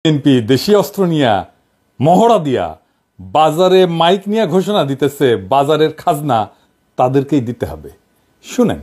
BNP দেশীয় অস্ত্র নিয়ে মহড়া দিয়া বাজারে মাইক নিয়ে ঘোষণা দিতেছে বাজারের খাজনা তাদেরকেই দিতে হবে। শুনেন,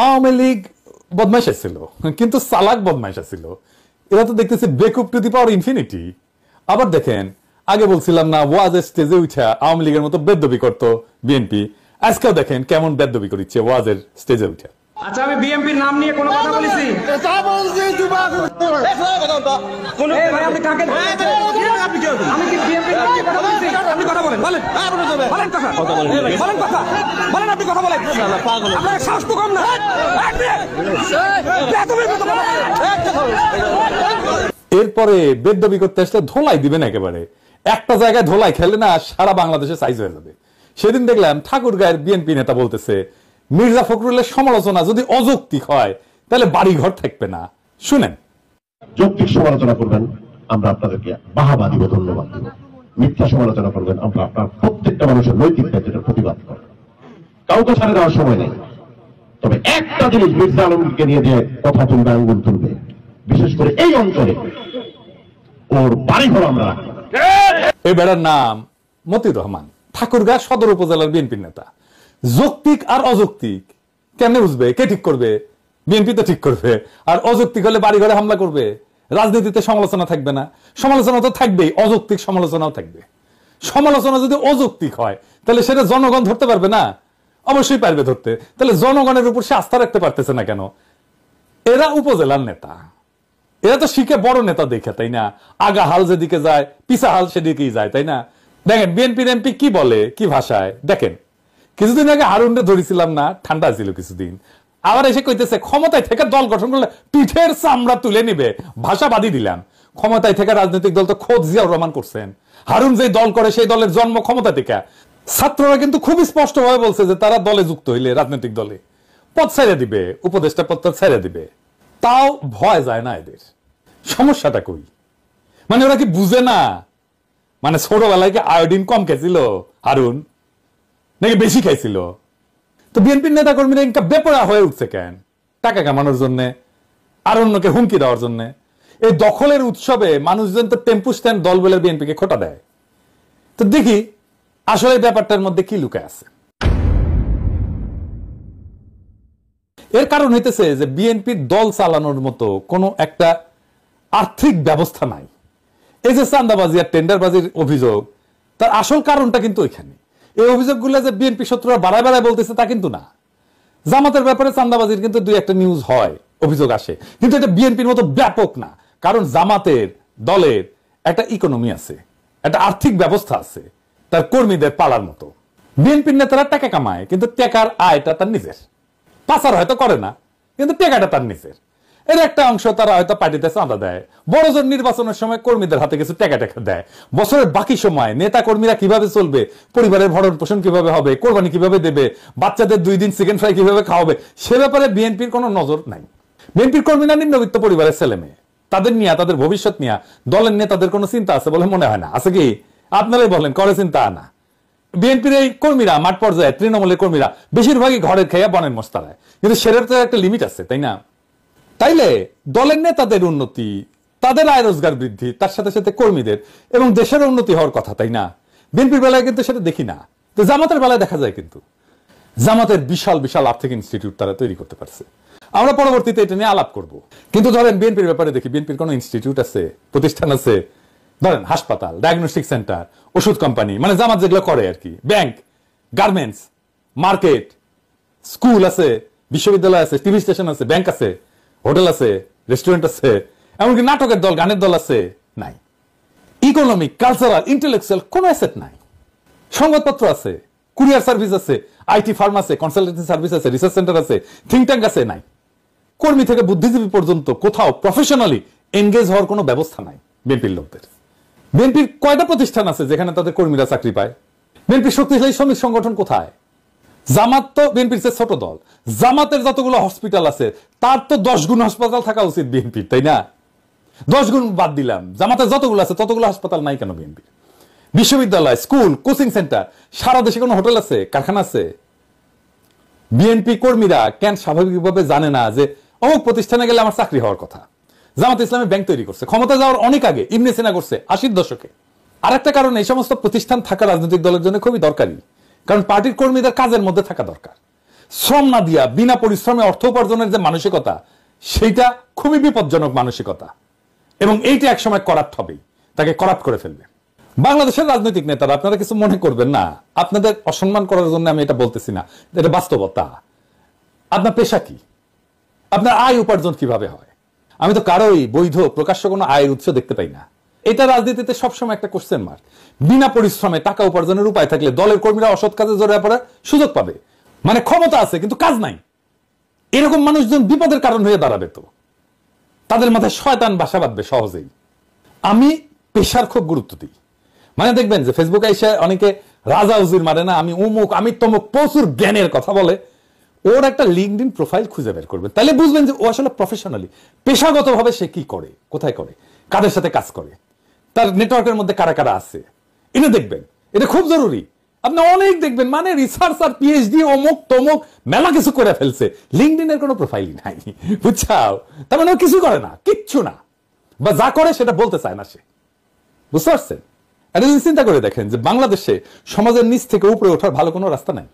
আওয়ামী লীগ বদমাইশ ছিল কিন্তু চালাক বদমাইশ ছিল। এরা তো দেখতেছি বেকুব টু দি পাওয়ার ইনফিনিটি। আবার দেখেন, আগে বলছিলাম না ওয়াজের স্টেজে উঠা আওয়ামী লীগের মতো বেদ্যবি করতো বিএনপি, আজকেও দেখেন কেমন বেদ্যবি করিচ্ছে ওয়াজের স্টেজে উঠা। আচ্ছা, আমি বিএনপির নাম নিয়ে কোনো কথা বলেছি? আপনি কাকে আমি কি বিএনপির নাম নিয়ে কথা বলেছি? আপনি কথা বলেন, বলেন বলেন কথা বলেন কথা বলেন, আপনি কথা বলেন। আপনার সাহস তো কম না। এরপরে বেদ্যবি করতে আসলে ধোলাই দিবেন একেবারে। একটা জায়গায় ধোলাই খেলে না সারা বাংলাদেশে সাইজ হয়ে যাবে। সেদিন দেখলাম ঠাকুরগাঁয়ের বিএনপি নেতা বলতেছে মির্জা ফখরুলের সমালোচনা যদি অযৌক্তিক হয় তাহলে বাড়ি ঘর থাকবে না। শুনেন, যৌক্তিক সমালোচনা করবেন, আমরা আপনাদেরকে বাহাবা দিব, ধন্যবাদ দিব। মিথ্যা সমালোচনা করবেন, আমরা আপনার প্রত্যেকটা মানুষের নৈতিক দায়িত্বের প্রতিবাদ করব। কাউকে ছাড়ে দেওয়ার সময় নেই। তবে একটা জিনিস, মির্জা আলমকে নিয়ে যে কথা তুলবে, আঙ্গুল তুলবে, বিশেষ করে এই অঞ্চলে ওর বাড়ি ঘর আমরা রাখি। এই বেড়ার নাম মতিউর রহমান, ঠাকুরগাঁ সদর উপজেলার বিএনপির নেতা। যৌক্তিক আর অযৌক্তিক কেমনে বুঝবে? কে ঠিক করবে? বিএনপি তো ঠিক করবে। আর অযৌক্তিক হলে বাড়ি ঘরে হামলা করবে। রাজনীতিতে সমালোচনা থাকবে না? সমালোচনা তো থাকবেই, অযৌক্তিক সমালোচনাও থাকবে। সমালোচনা যদি অযৌক্তিক হয় তাহলে সেটা জনগণ ধরতে পারবে না? অবশ্যই পারবে ধরতে। তাহলে জনগণের উপর সে আস্থা রাখতে পারতেছে না কেন? এরা উপজেলার নেতা, এরা তো শিখে বড় নেতা দেখে, তাই না? আগা হাল যেদিকে যায় পিছা হাল সেদিকেই যায়, তাই না? দেখেন বিএনপির এমপি কি বলে, কি ভাষায়। দেখেন, কিছুদিন আগে হারুনরে ধরেছিলাম না, ঠান্ডা ছিল কিছুদিন, আবার এসে কইতেছে ক্ষমতায় থেকে দল গঠন করলে পিঠের চামড়া তুলে নিবে। ভাষা বাদই দিলাম। ক্ষমতায় থেকে রাজনৈতিক দল তো খোদ জিয়াউর রহমান করছেন। হারুন যে দল করে সেই দলের জন্ম ক্ষমতা থেকে। ছাত্ররা কিন্তু খুব স্পষ্ট ভাবে বলছে যে তারা দলে যুক্ত হইলে রাজনৈতিক দলে পদ ছেড়ে দিবে, উপদেষ্টা পদ ছেড়ে দিবে। তাও ভয় যায় না এদের। সমস্যাটা কই? মানে ওরা কি বুঝে না? মানে ছোটবেলায় কি আয়োডিন কম খেয়েছিল হারুন, নাকি বেশি খাইছিল? তো বিএনপির নেতা কর্মীরা ইনকা বেপরা হয়ে উঠছে কেন? টাকা কামানোর জন্য, আর অন্যকে হুমকি দেওয়ার জন্য। এই দখলের উৎসবে মানুষজন তো টেম্পু স্ট্যান্ড দল বলে বিএনপিকে খোটা দেয়। তো দেখি আসলে ব্যাপারটার মধ্যে কি লুকায় আছে। এর কারণ হইতেছে যে বিএনপির দল চালানোর মতো কোনো একটা আর্থিক ব্যবস্থা নাই। এই যে চাঁদাবাজি আর টেন্ডারবাজির অভিযোগ, তার আসল কারণটা কিন্তু এখানে। এই অভিযোগগুলো যে বিএনপি শত্রুরা বাড়ায় বাড়ায় বলতেছে তা কিন্তু না। জামাতের ব্যাপারে চাঁদাবাজির কিন্তু দুই একটা নিউজ হয়, অভিযোগ আসে, কিন্তু এটা বিএনপির মতো ব্যাপক না। কারণ জামাতের দলের একটা ইকোনমি আছে, একটা আর্থিক ব্যবস্থা আছে, তার কর্মীদের পালার মতো। বিএনপির নেতারা টাকা কামায়, কিন্তু টাকার আয়টা তার নিজের। পাচার হয়তো করে না, কিন্তু টাকাটা তার নিজের। এর একটা অংশ তারা হয়তো পার্টিতে চাঁদা দেয়, বড়জোর নির্বাচনের সময় কর্মীদের হাতে কিছু টাকা টাকা দেয়। বছরের বাকি সময় নেতা কর্মীরা কিভাবে চলবে, পরিবারের ভরণ পোষণ কিভাবে হবে, কোরবানি কিভাবে দেবে, বাচ্চাদের 2 দিন চিকেন ফ্রাই কিভাবে খাওয়াবে, সে ব্যাপারে বিএনপির কোনো নজর নাই। বিএনপির কর্মীরা নিম্নবিত্ত পরিবারের ছেলে মেয়ে, তাদের নিয়ে, তাদের ভবিষ্যৎ নিয়ে দলের নেতাদের কোনো চিন্তা আছে বলে মনে হয় না। আছে কি? আপনারাই বলেন, করে চিন্তা না? বিএনপির এই কর্মীরা মাঠ পর্যায়ে তৃণমূলের কর্মীরা বেশিরভাগই ঘরের খেয়া বনের মস্তারায়, কিন্তু সেটার তো একটা লিমিট আছে, তাই না? তাইলে দলের নেতাদের উন্নতি, তাদের আয় রোজগার বৃদ্ধি, তার সাথে সাথে কর্মীদের এবং দেশের উন্নতি হওয়ার কথা, তাই না? বিএনপির বেলায় কিন্তু সেটা দেখি না। তো জামাতের বেলায় দেখা যায়, কিন্তু জামাতের বিশাল বিশাল আর্থিক ইনস্টিটিউট তারা তৈরি করতে পারছে। আমরা পরবর্তীতে এটা নিয়ে আলাপ করব। কিন্তু ধরেন বিএনপির ব্যাপারে দেখি, বিএনপির কোনো ইনস্টিটিউট আছে, প্রতিষ্ঠান আছে? ধরেন হাসপাতাল, ডায়াগনস্টিক সেন্টার, ওষুধ কোম্পানি, মানে জামাত যেগুলো করে আর কি, ব্যাংক, গার্মেন্টস, মার্কেট, স্কুল আছে, বিশ্ববিদ্যালয় আছে, টিভি স্টেশন আছে, ব্যাংক আছে, হোটেল আছে, রেস্টুরেন্ট আছে, এমনকি নাটকের দল, গানের দল আছে? নাই। ইকোনমিক, কালচারাল, ইন্টেলেকচুয়াল কোনো অ্যাসেট নাই। সংবাদপত্র আছে, কুরিয়ার সার্ভিস আছে, আইটি ফার্ম আছে, কনসালটেন্সি সার্ভিস আছে, রিসার্চ সেন্টার আছে, থিঙ্ক ট্যাঙ্ক আছে? নাই। কর্মী থেকে বুদ্ধিজীবী পর্যন্ত কোথাও প্রফেশনালি এনগেজ হওয়ার কোনো ব্যবস্থা নাই বিএনপির লোকদের। বিএনপির কয়টা প্রতিষ্ঠান আছে যেখানে তাদের কর্মীরা চাকরি পায়? বিএনপির শক্তিশালী শ্রমিক সংগঠন কোথায়? জামাত তো বিএনপির চেয়ে ছোট দল, জামাতের যতগুলো হসপিটাল আছে তার তো 10 গুণ হাসপাতাল থাকা উচিত বিএনপির, তাই না? 10 গুণ বাদ দিলাম, জামাতের যতগুলো আছে ততগুলো হাসপাতাল নাই কেন বিএনপির? বিশ্ববিদ্যালয়, স্কুল, কোচিং সেন্টার, সারা দেশে কোনো হোটেল আছে, কারখানা আছে? বিএনপি কর্মীরা কেন স্বাভাবিকভাবে জানে না যে অমুক প্রতিষ্ঠানে গেলে আমার চাকরি হওয়ার কথা? জামাত ইসলামী ব্যাংক তৈরি করছে, ক্ষমতা যাওয়ার অনেক আগে, ইবনে সিনা করছে 80-র দশকে। আর একটা কারণ, এই সমস্ত প্রতিষ্ঠান থাকা রাজনৈতিক দলের জন্য খুবই দরকারি, কারণ পার্টির কর্মীদের কাজের মধ্যে থাকা দরকার। শ্রম না দিয়া বিনা পরিশ্রমে অর্থ উপার্জনের যে মানসিকতা, সেইটা খুবই বিপজ্জনক মানসিকতা, এবং এইটা একসময় করাপ্ট হবেই, তাকে করাপ্ট করে ফেলবে। বাংলাদেশের রাজনৈতিক নেতারা, আপনারা কিছু মনে করবেন না, আপনাদের অসম্মান করার জন্য আমি এটা বলতেছি না, এটা বাস্তবতা। আপনার পেশা কি? আপনার আয় উপার্জন কিভাবে হয়? আমি তো কারোই বৈধ প্রকাশ্য কোনো আয়ের উৎস দেখতে পাই না। এটা রাজনীতিতে সবসময় একটা কোশ্চেন মার্ক। বিনা পরিশ্রমে টাকা উপার্জনের উপায় থাকলে দলের কর্মীরা অসৎ কাজে জড়িয়ে পড়ার সুযোগ পাবে। মানে ক্ষমতা আছে কিন্তু কাজ নাই, এরকম মানুষজন বিপদের কারণ হয়ে দাঁড়াবে। তো তাদের মাথায় শয়তান বাসা বাঁধবে সহজেই। আমি পেশার খুব গুরুত্ব দিই। মানে দেখবেন যে ফেসবুকে এসে অনেকে রাজা উজির মারে না, আমি অমুক, আমি তমুক, প্রচুর জ্ঞানের কথা বলে। ওর একটা লিঙ্কডইন প্রোফাইল খুঁজে বের করবেন, তাহলে বুঝবেন যে ও আসলে প্রফেশনালি, পেশাগতভাবে সে কি করে, কোথায় করে, কাদের সাথে কাজ করে, তার নেটওয়ার্কের মধ্যে কারা কারা আছে, এটা দেখবেন। এটা খুব জরুরি। আপনি অনেক দেখবেন মানে রিসার্চ আর পিএইচডি অমুক তমুক মেলা কিছু করে ফেলছে, লিঙ্কডইনের কোনো প্রোফাইলই নাই, বুঝছাও? তার মানে ও কিছু করে না, কিচ্ছু না, বা যা করে সেটা বলতে চায় না সে। বুঝতে পারছেন? এটা যদি চিন্তা করে দেখেন যে বাংলাদেশে সমাজের নিচ থেকে উপরে ওঠার ভালো কোনো রাস্তা নাই।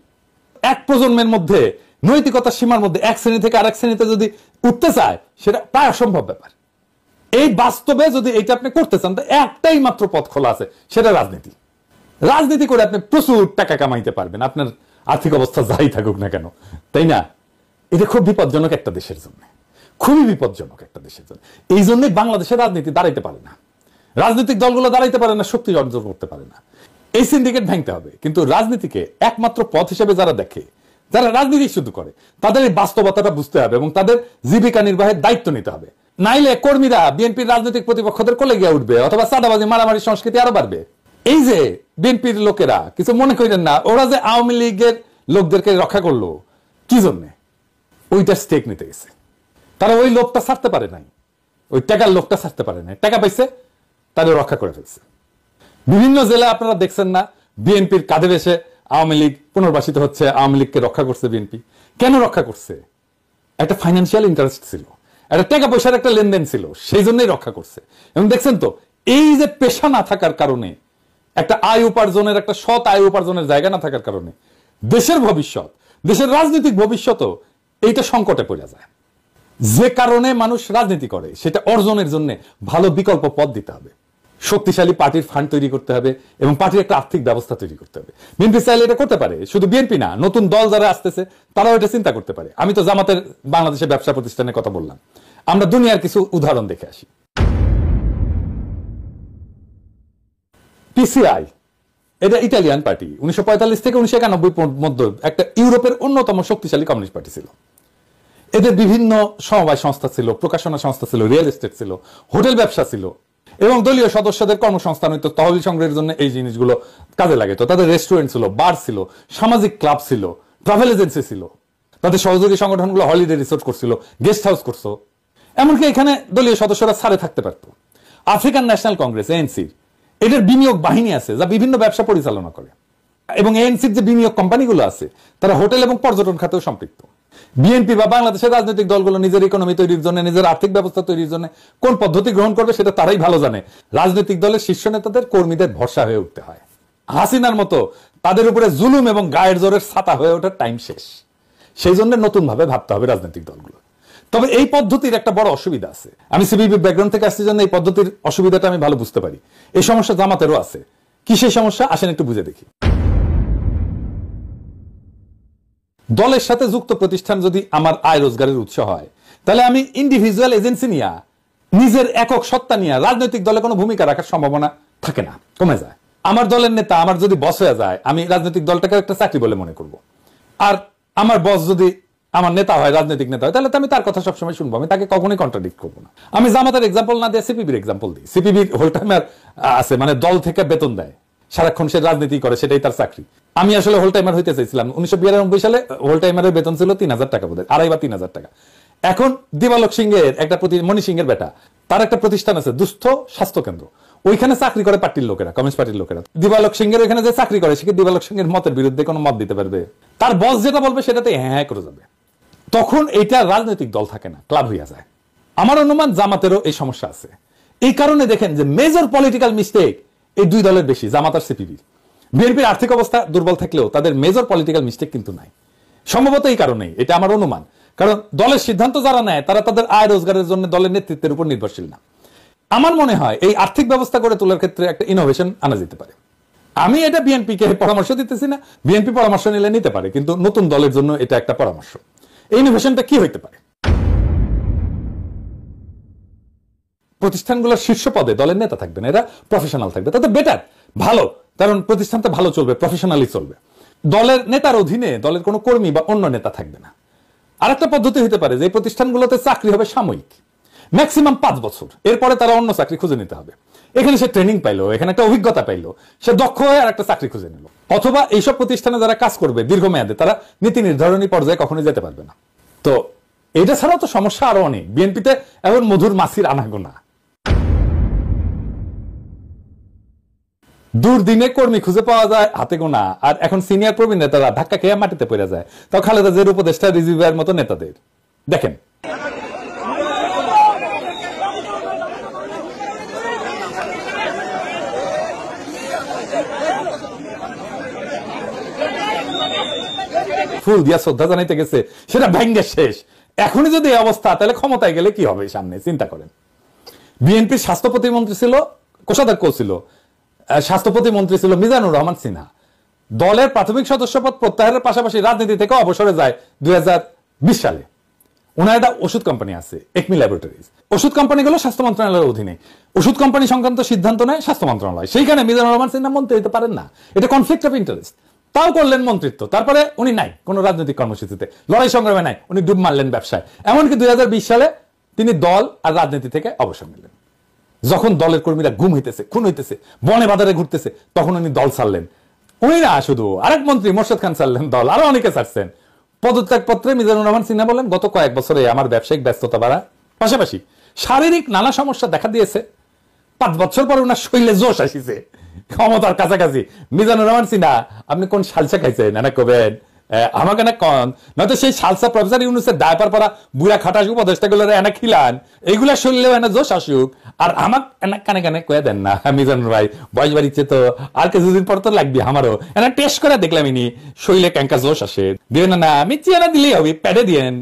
এক প্রজন্মের মধ্যে নৈতিকতার সীমার মধ্যে এক শ্রেণী থেকে আরেক শ্রেণীতে যদি উঠতে চায়, সেটা প্রায় অসম্ভব ব্যাপার। এই বাস্তবে যদি এটা আপনি করতে চান, তো একটাই মাত্র পথ খোলা আছে, সেটা রাজনীতি। রাজনীতি করে আপনি প্রচুর টাকা কামাইতে পারবেন, আপনার আর্থিক অবস্থা যাই থাকুক না কেন, তাই না? এটা খুব বিপজ্জনক একটা দেশের জন্য, খুবই বিপজ্জনক একটা দেশের জন্য। এই জন্যই বাংলাদেশের রাজনীতি দাঁড়াইতে পারে না, রাজনৈতিক দলগুলো দাঁড়াইতে পারে না, শক্তি অর্জন করতে পারে না। এই সিন্ডিকেট ভাঙতে হবে। কিন্তু রাজনীতিকে একমাত্র পথ হিসেবে যারা দেখে, যারা রাজনীতি শুধু করে, তাদের এই বাস্তবতাটা বুঝতে হবে এবং তাদের জীবিকা নির্বাহের দায়িত্ব নিতে হবে। নাইলে কর্মীরা বিএনপির রাজনৈতিক প্রতিপক্ষদের কোলে গিয়ে উঠবে, অথবা চাঁদাবাজি মারামারি সংস্কৃতি আরো বাড়বে। এই যে বিএনপির লোকেরা, কিছু মনে করেন না, ওরা যে আওয়ামী লীগের লোকদেরকে রক্ষা করলো কি জন্য? ওইটা স্টেক নিতে গেছে। তারা ওই লোকটা ছাড়তে পারে নাই, ওই টাকার লোকটা ছাড়তে পারে নাই, টাকা পাইছে, তাদের রক্ষা করে ফেলছে। বিভিন্ন জেলায় আপনারা দেখছেন না, বিএনপির কাঁধে এসে আওয়ামী লীগ পুনর্বাসিত হচ্ছে, আওয়ামী লীগকে রক্ষা করছে বিএনপি। কেন রক্ষা করছে? একটা ফাইন্যান্সিয়াল ইন্টারেস্ট ছিল, একটা টাকা পয়সার একটা লেনদেন ছিল, সেই জন্যই রক্ষা করছে। এবং দেখছেন তো, এই যে পেশা না থাকার কারণে, একটা আয় উপার্জনের, একটা সৎ আয় উপার্জনের জায়গা না থাকার কারণে দেশের ভবিষ্যৎ, দেশের রাজনৈতিক ভবিষ্যৎও এইটা সংকটে পড়ে যায়। যে কারণে মানুষ রাজনীতি করে, সেটা অর্জনের জন্য ভালো বিকল্প পথ দিতে হবে। শক্তিশালী পার্টির ফান্ড তৈরি করতে হবে এবং পার্টির একটা আর্থিক ব্যবস্থা তৈরি করতে হবে। বিএনপি চাইলে এটা করতে পারে, শুধু বিএনপি না, নতুন দল যারা আসতেছে তারাও এটা চিন্তা করতে পারে। আমি তো জামাতের বাংলাদেশের ব্যবসা প্রতিষ্ঠানের কথা বললাম, আমরা দুনিয়ার কিছু উদাহরণ দেখে আসি। পিসিআই, এটা ইটালিয়ান পার্টি, 1945 থেকে 1991 মধ্যে একটা ইউরোপের অন্যতম শক্তিশালী কমিউনিস্ট পার্টি ছিল। এদের বিভিন্ন সমবায় সংস্থা ছিল, প্রকাশনা সংস্থা ছিল, রিয়েল এস্টেট ছিল, হোটেল ব্যবসা ছিল, এবং দলীয় সদস্যদের কর্মসংস্থান হইতো, তহবিল সংগ্রহের জন্য এই জিনিসগুলো কাজে লাগে। তো তাদের রেস্টুরেন্ট ছিল, বার ছিল, সামাজিক ক্লাব ছিল, ট্রাভেল এজেন্সি ছিল, তাদের সহযোগী সংগঠনগুলো হলিডে রিসোর্ট করছিল, গেস্ট হাউস করছো, এমনকি এখানে দলীয় সদস্যরা ছাড়ে থাকতে পারতো। আফ্রিকান ন্যাশনাল কংগ্রেস, ANC, এটার বিনিয়োগ বাহিনী আছে যা বিভিন্ন ব্যবসা পরিচালনা করে। এবং এএনসির যে বিনিয়োগ কোম্পানিগুলো আছে তারা হোটেল এবং পর্যটন খাতেও সম্পৃক্ত। বিএনপি বা বাংলাদেশের রাজনৈতিক দলগুলো নিজের ইকোনমি তৈরির জন্য, নিজের আর্থিক ব্যবস্থা তৈরির জন্য কোন পদ্ধতি গ্রহণ করবে সেটা তারাই ভালো জানে। রাজনৈতিক দলের শীর্ষ নেতাদের কর্মীদের ভরসা হয়ে উঠতে হয়। হাসিনার মতো তাদের উপরে জুলুম এবং গায়ের জোরের ছাতা হয়ে ওঠার টাইম শেষ। সেই জন্য নতুন ভাবে ভাবতে হবে রাজনৈতিক দলগুলো। তবে এই পদ্ধতির একটা বড় অসুবিধা আছে। আমি সিপিবি ব্যাকগ্রাউন্ড থেকে আসছি জন্য এই পদ্ধতির অসুবিধাটা আমি ভালো বুঝতে পারি। এই সমস্যা জামাতেরও আছে। কি সেই সমস্যা, আসেন একটু বুঝে দেখি। দলের সাথে যুক্ত প্রতিষ্ঠান যদি আমার আয় রোজগারের উৎস হয়, তাহলে আমি ইন্ডিভিজুয়াল এজেন্সি নিয়ে, নিজের একক সত্তা নিয়ে রাজনৈতিক দলে কোনো ভূমিকা রাখার সম্ভাবনা থাকে না, কমে যায়। আমার দলের নেতা আমার যদি বস হয়ে যায়, আমি রাজনৈতিক দলটাকে একটা চাকরি বলে মনে করব। আর আমার বস যদি আমার নেতা হয়, রাজনৈতিক নেতা হয়, তাহলে তো আমি তার কথা সবসময় শুনবো, আমি তাকে কখনোই কন্ট্রাডিক্ট করবো না। আমি জামাতের এক্সাম্পল না দিয়ে সিপিবির এক্সাম্পল দিই। সিপিবির হোল টাইমার আছে, মানে দল থেকে বেতন দেয়, সারাক্ষণ সে রাজনীতি করে, সেটাই তার চাকরি। আমি আসলে হোল টাইমার হইতে চাইছিলাম। 1992 সালে হোল টাইমারের বেতন ছিল 3000 টাকা, বোধ হয় 2.5 বা 3000 টাকা। এখন দিবালক সিংহের একটা মণি সিংহের বেটা, তার একটা প্রতিষ্ঠান আছে দুস্থ স্বাস্থ্য কেন্দ্র, ওইখানে চাকরি করে পার্টির লোকেরা, কমিউনিস্ট পার্টির লোকেরা। দিবালক সিংহের ওইখানে যে চাকরি করে, সে কি দিবালক সিংহের মতের বিরুদ্ধে কোনো মত দিতে পারবে? তার বস যেটা বলবে সেটাতে হ্যাঁ করে যাবে। তখন এইটা রাজনৈতিক দল থাকে না, ক্লাব হইয়া যায়। আমার অনুমান জামাতেরও এই সমস্যা আছে। এই কারণে দেখেন যে মেজর পলিটিক্যাল মিস্টেক এই দুই দলের বেশি, জামাত আর সিপিবি। বিএনপির আর্থিক অবস্থা দুর্বল থাকলেও তাদের মেজর পলিটিক্যাল মিস্টেক কিন্তু নাই। সম্ভবত এই কারণেই, এটা আমার অনুমান। কারণ দলের সিদ্ধান্ত যারা নেয় তারা তাদের আয় রোজগারের জন্য দলের নেতৃত্বের উপর নির্ভরশীল না। আমার মনে হয় এই আর্থিক ব্যবস্থা করে তোলার ক্ষেত্রে একটা ইনোভেশন আনা যেতে পারে। আমি এটা বিএনপিকে পরামর্শ দিতেছি না, বিএনপি পরামর্শ নিলে নিতে পারে, কিন্তু নতুন দলের জন্য এটা একটা পরামর্শ। এই ইনোভেশনটা কি হইতে পারে? প্রতিষ্ঠানগুলোর শীর্ষ পদে দলের নেতা থাকবে না, এরা প্রফেশনাল থাকবে, তাতে বেটার, ভালো, কারণ প্রতিষ্ঠানটা ভালো চলবে, প্রফেশনালি চলবে। দলের নেতার অধীনে দলের কোনো কর্মী বা অন্য নেতা থাকবে না। আরেকটা পদ্ধতি হতে পারে যে প্রতিষ্ঠানগুলোতে চাকরি হবে সাময়িক, ম্যাক্সিমাম 5 বছর, এরপরে তারা অন্য চাকরি খুঁজে নিতে হবে। এখানে সে ট্রেনিং পাইলো, এখানে একটা অভিজ্ঞতা পাইলো, সে দক্ষ হয়ে আর একটা চাকরি খুঁজে নিল। অথবা এইসব প্রতিষ্ঠানে যারা কাজ করবে দীর্ঘমেয়াদে, তারা নীতি নির্ধারণী পর্যায়ে কখনোই যেতে পারবে না। তো এটা ছাড়াও তো সমস্যা আরো অনেক। বিএনপিতে এখন মধুর মাছির আনাগোনা, দুর্দিনে কর্মী খুঁজে পাওয়া যায় হাতে গোনা, আর এখন সিনিয়র প্রবীণ নেতারা ধাক্কা খেয়ে মাটিতে পড়ে যায়। তাও খালেদা জিয়ার উপদেষ্টা, রিজিভার মতো নেতাদের দেখেন। ফুল দিয়া শ্রদ্ধা জানাইতে গেছে, সেটা ভেঙ্গে শেষ। এখনই যদি এই অবস্থা, তাহলে ক্ষমতায় গেলে কি হবে সামনে, চিন্তা করেন। বিএনপির স্বাস্থ্য প্রতিমন্ত্রী ছিল, কোষাধ্যক্ষ ছিল, স্বাস্থ্য প্রতিমন্ত্রী ছিল মিজানুর রহমান সিনহা। দলের প্রাথমিক সদস্যপদ প্রত্যাহারের পাশাপাশি রাজনীতি থেকে অবসরে যায় 2020 সালে। ওনার একটা ওষুধ কোম্পানি আছে, একমি ল্যাবরেটরিজ। ওষুধ কোম্পানিগুলো স্বাস্থ্য মন্ত্রণালয়ের অধীনে, ওষুধ কোম্পানি সংক্রান্ত সিদ্ধান্ত নেয় স্বাস্থ্য মন্ত্রণালয়। সেইখানে মিজানুর রহমান সিনহা মন্ত্রী হতে পারেন না, এটা কনফ্লিক্ট অফ ইন্টারেস্ট। তাও করলেন মন্ত্রিত্ব, তারপরে উনি নাই কোন রাজনৈতিক কর্মসূচিতে, লড়াই সংগ্রামে নাই, উনি ডুব মারলেন ব্যবসায়। এমনকি 2020 সালে তিনি দল আর রাজনীতি থেকে অবসর নিলেন। যখন দলের কর্মীরা গুম হইতেছে, খুন হইতেছে, বনে বাজারে ঘুরতেছে, তখন উনি দল ছাড়লেন। উনি না শুধু, আরেক মন্ত্রী মোর্শেদ খান ছাড়লেন দল, আরো অনেকে ছাড়ছেন। পদত্যাগ পত্রে মিজানুর রহমান সিনহা বলেন, গত কয়েক বছরে আমার ব্যবসায়িক ব্যস্ততা বাড়ার পাশাপাশি শারীরিক নানা সমস্যা দেখা দিয়েছে। 5 বছর পরে উনার শরীরে জোশ আসিছে, ক্ষমতার কাছাকাছি। মিজানুর রহমান সিনহা, আপনি কোন সালসা খাইছেন এনা কবেন আমাকে না কন, নয়তো সেই সালসা প্রফেসর ইউনুসের ডায়পার পরা বুড়া খাটাস উপদেষ্টাগুলো এনা খিলান, এইগুলা শরীরেও এনা জোশ আসুক, আর আমাক এনা কানে কানে কয়ে দেন না মিজানুর ভাই, বয়স বাড়িচ্ছে তো আর কিছুদিন পর তো লাগবে আমারও, এনা টেস্ট করে দেখলাম ইনি শরীরে ক্যাঙ্কা জোশ আসে, দিবেন না, আমি চেনা দিলেই হবে, প্যাডে দিয়েন।